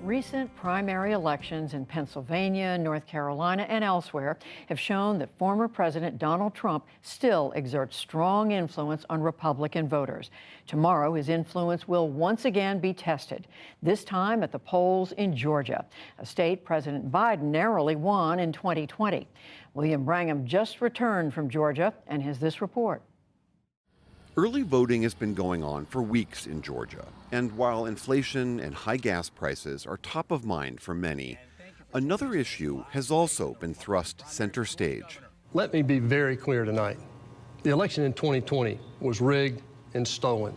Recent primary elections in Pennsylvania, North Carolina, and elsewhere have shown that former President Donald Trump still exerts strong influence on Republican voters. Tomorrow, his influence will once again be tested, this time at the polls in Georgia, a state President Biden narrowly won in 2020. William Brangham just returned from Georgia and has this report. Early voting has been going on for weeks in Georgia, and while inflation and high gas prices are top of mind for many, another issue has also been thrust center stage. Let me be very clear tonight. The election in 2020 was rigged and stolen.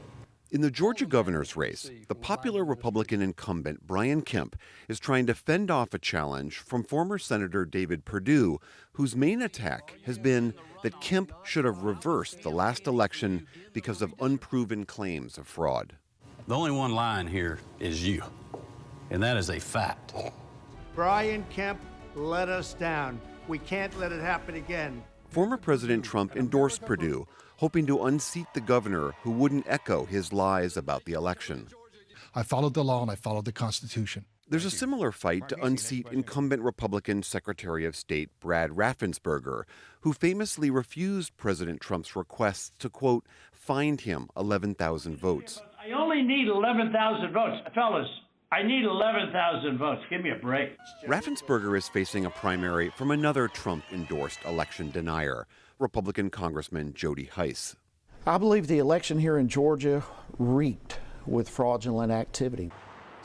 In the Georgia governor's race, the popular Republican incumbent Brian Kemp is trying to fend off a challenge from former Senator David Perdue, whose main attack has been that Kemp should have reversed the last election because of unproven claims of fraud. The only one lying here is you, and that is a fact. Brian Kemp let us down. We can't let it happen again. Former President Trump endorsed Perdue, hoping to unseat the governor who wouldn't echo his lies about the election. I followed the law and I followed the Constitution. There's a similar fight to unseat incumbent Republican Secretary of State Brad Raffensperger, who famously refused President Trump's requests to, quote, find him 11,000 votes. I only need 11,000 votes. Fellas, I need 11,000 votes. Give me a break. Raffensperger is facing a primary from another Trump-endorsed election denier, Republican Congressman Jody Hice. I believe the election here in Georgia reeked with fraudulent activity.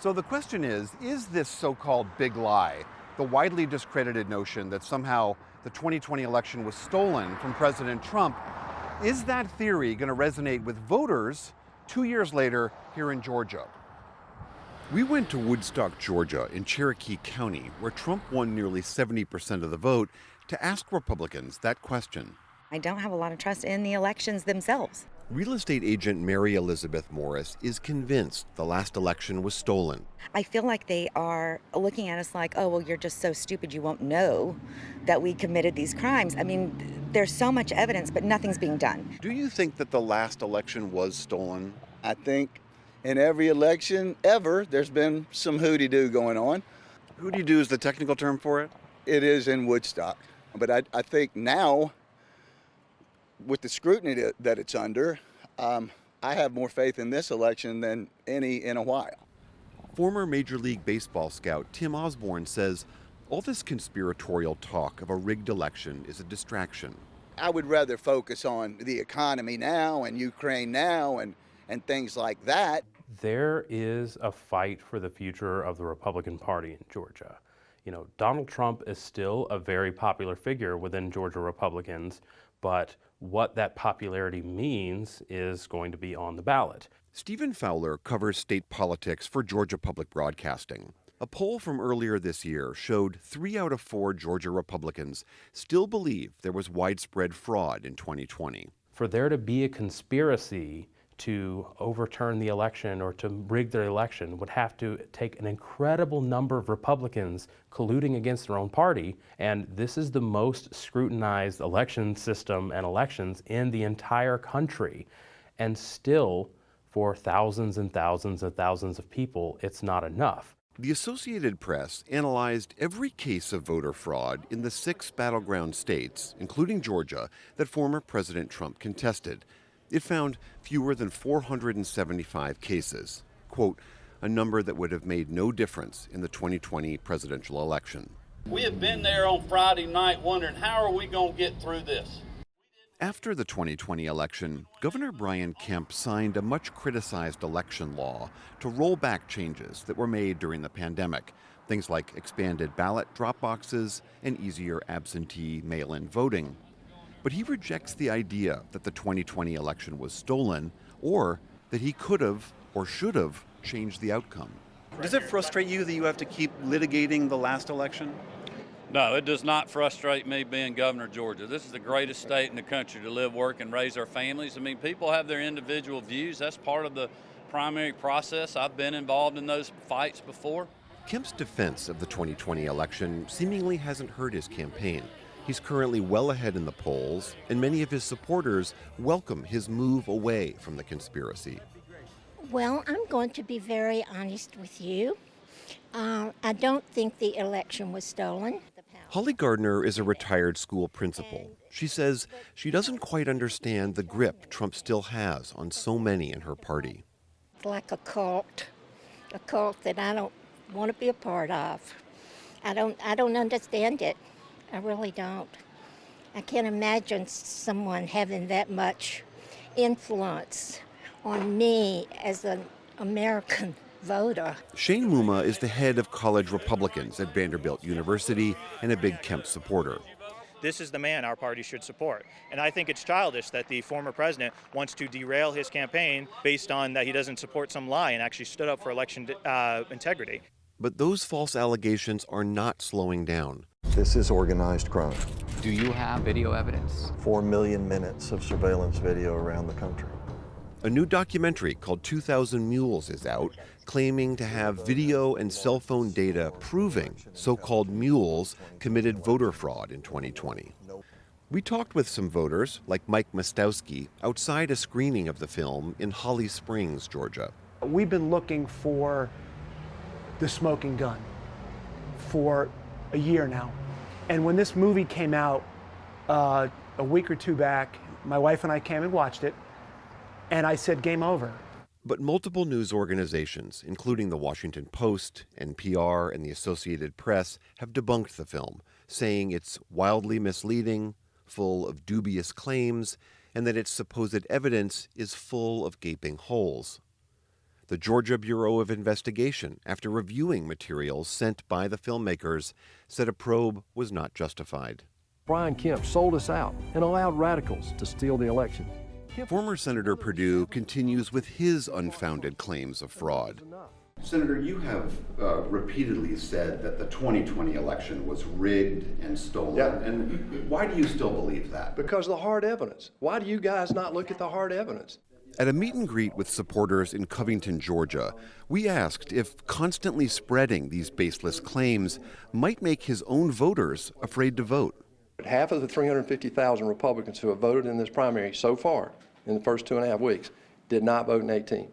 So the question is this so-called big lie, the widely discredited notion that somehow the 2020 election was stolen from President Trump, is that theory going to resonate with voters 2 years later here in Georgia? We went to Woodstock, Georgia, in Cherokee County, where Trump won nearly 70% of the vote, to ask Republicans that question. I don't have a lot of trust in the elections themselves. Real estate agent Mary Elizabeth Morris is convinced the last election was stolen. I feel like they are looking at us like, oh, well, you're just so stupid you won't know that we committed these crimes. I mean, there's so much evidence, but nothing's being done. Do you think that the last election was stolen? I think in every election ever, there's been some hooty-doo going on. Hooty-doo is the technical term for it? It is in Woodstock. But I think now, with the scrutiny that it's under, I have more faith in this election than any in a while. Former Major League Baseball scout Tim Osborne says all this conspiratorial talk of a rigged election is a distraction. I would rather focus on the economy now and Ukraine now and things like that. There is a fight for the future of the Republican Party in Georgia. You know, Donald Trump is still a very popular figure within Georgia Republicans, but what that popularity means is going to be on the ballot. Stephen Fowler covers state politics for Georgia Public Broadcasting. A poll from earlier this year showed 3 out of 4 Georgia Republicans still believe there was widespread fraud in 2020. For there to be a conspiracy to overturn the election or to rig their election would have to take an incredible number of Republicans colluding against their own party, and this is the most scrutinized election system and elections in the entire country. And still, for thousands and thousands and thousands of people, it's not enough. The Associated Press analyzed every case of voter fraud in the 6 battleground states, including Georgia, that former President Trump contested. It found fewer than 475 cases, quote, a number that would have made no difference in the 2020 presidential election. We have been there on Friday night wondering, how are we going to get through this? After the 2020 election, Governor Brian Kemp signed a much criticized election law to roll back changes that were made during the pandemic, things like expanded ballot drop boxes and easier absentee mail-in voting. But he rejects the idea that the 2020 election was stolen or that he could have or should have changed the outcome. Does it frustrate you that you have to keep litigating the last election? No, it does not frustrate me being governor of Georgia. This is the greatest state in the country to live, work, and raise our families. I mean, people have their individual views. That's part of the primary process. I've been involved in those fights before. Kemp's defense of the 2020 election seemingly hasn't hurt his campaign. He's currently well ahead in the polls, and many of his supporters welcome his move away from the conspiracy. Well, I'm going to be very honest with you. I don't think the election was stolen. Holly Gardner is a retired school principal. She says she doesn't quite understand the grip Trump still has on so many in her party. It's like a cult that I don't want to be a part of. I don't understand it. I really don't. I can't imagine someone having that much influence on me as an American voter. Shane Muma is the head of college Republicans at Vanderbilt University and a big Kemp supporter. This is the man our party should support. And I think it's childish that the former president wants to derail his campaign based on that he doesn't support some lie and actually stood up for election integrity. But those false allegations are not slowing down. This is organized crime. Do you have video evidence? 4 million minutes of surveillance video around the country. A new documentary called 2,000 Mules is out, claiming to have video and cell phone data proving so-called mules committed voter fraud in 2020. We talked with some voters, like Mike Mostowski, outside a screening of the film in Holly Springs, Georgia. We've been looking for the smoking gun for a year now. And when this movie came out a week or two back, my wife and I came and watched it, and I said, game over. But multiple news organizations, including the Washington Post, NPR, and the Associated Press, have debunked the film, saying it's wildly misleading, full of dubious claims, and that its supposed evidence is full of gaping holes. The Georgia Bureau of Investigation, after reviewing materials sent by the filmmakers, said a probe was not justified. Brian Kemp sold us out and allowed radicals to steal the election. Former Senator Perdue continues with his unfounded claims of fraud. Senator, you have repeatedly said that the 2020 election was rigged and stolen. Yeah. And why do you still believe that? Because of the hard evidence. Why do you guys not look at the hard evidence? At a meet and greet with supporters in Covington, Georgia, we asked if constantly spreading these baseless claims might make his own voters afraid to vote. Half of the 350,000 Republicans who have voted in this primary so far in the first 2.5 weeks did not vote in 18.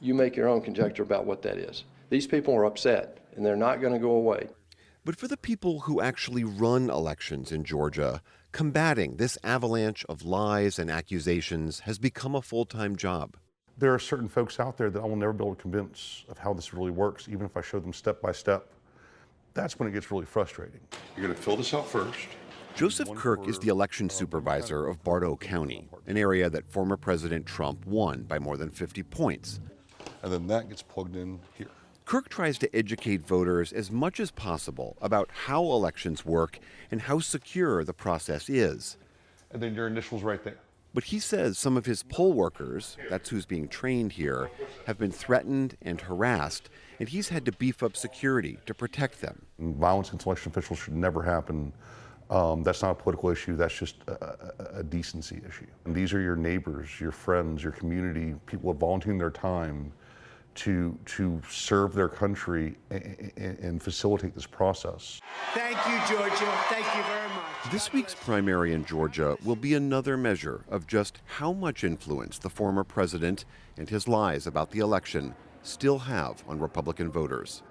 You make your own conjecture about what that is. These people are upset, and they're not going to go away. But for the people who actually run elections in Georgia, combating this avalanche of lies and accusations has become a full-time job. There are certain folks out there that I will never be able to convince of how this really works, even if I show them step by step. That's when it gets really frustrating. You're going to fill this out first. Joseph Kirk is the election supervisor of Bartow County, an area that former President Trump won by more than 50 points. And then that gets plugged in here. Kirk tries to educate voters as much as possible about how elections work and how secure the process is. And then your initials right there. But he says some of his poll workers, that's who's being trained here, have been threatened and harassed, and he's had to beef up security to protect them. Violence against election officials should never happen. That's not a political issue, that's just a decency issue. And these are your neighbors, your friends, your community, people volunteering their time to serve their country and facilitate this process. Thank you, Georgia. Thank you very much. This week's primary in Georgia will be another measure of just how much influence the former president and his lies about the election still have on Republican voters.